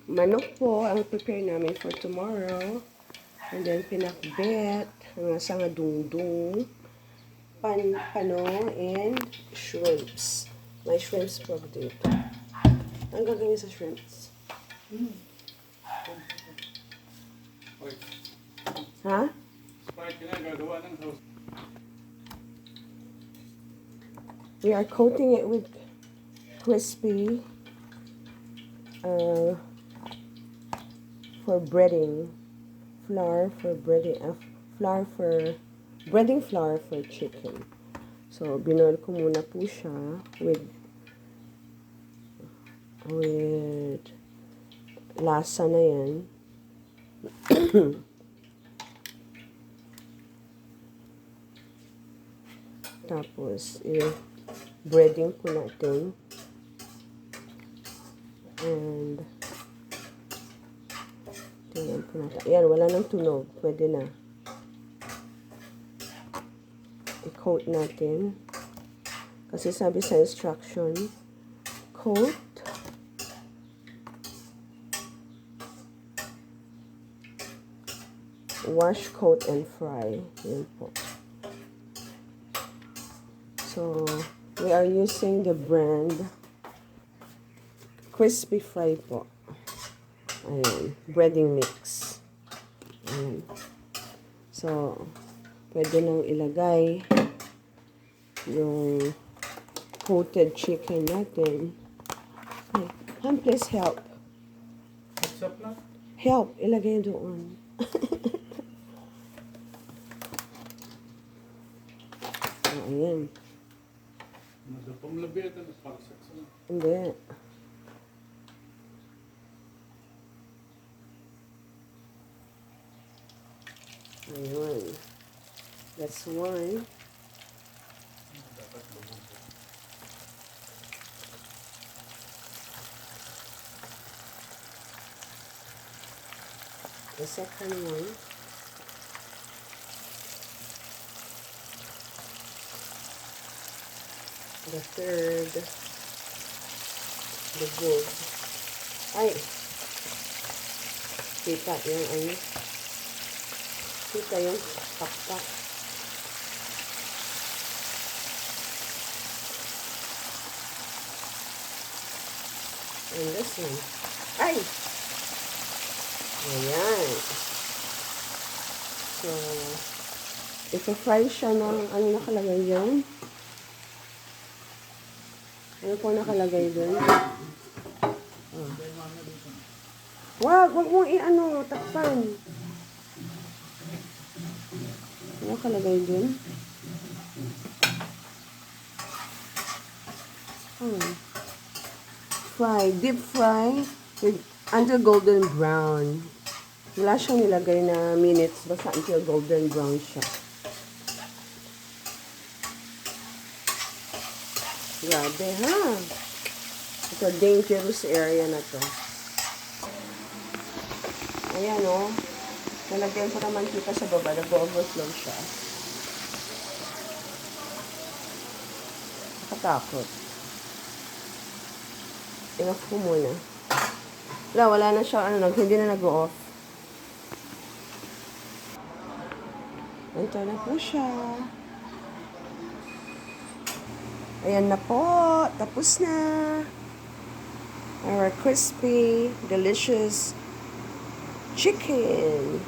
Manok po ang prepare namin for tomorrow. And then pinakbet, nga sa nga dungdung, panong, and shrimps. May shrimps po dito. Ang gagawin sa shrimps? Ha? We are coating it with crispy for breading. Flour for breading, breading flour for chicken. So, binoil ko muna po siya with lasa na yan. Tapos, breading po natin. And, tingnan po natin. Ayan, wala nang tunog. Pwede na. I-coat natin. Kasi sabi sa instruction, coat, wash, coat, and fry. Yan po. So, we are using the brand Crispy Fry po. Ayan, breading mix. Ayan. So, pwede nang ilagay yung coated chicken natin. Ay, Han, please help. What's up na? Help, ilagay doon. Ayan. Pamlabi ito, parsak sa Hindi. Ayun. That's one. The second one. The third. The good. Ay! Kita yung ano. Kita yung pakpak. And this one. Ay! Ayan. So, ipa-fry siya ng, ano nakalagay dyan? Ano po nakalagay dyan? Oh. Wag mong i-ano, takpan. Ano nakalagay dyan? Fry, deep fry with until golden brown. Wala siyang nilagay na minutes, basta until golden brown siya. Grabe ha. Ito, dangerous area na to. Ayan o. Nalagyan ko naman kita sa baba. Nag-overflow siya. Nakatakot. Enough ko muna. Wala na siya, hindi na nag-off. Ito na po siya. Ayan na po. Tapos na. Our crispy, delicious chicken.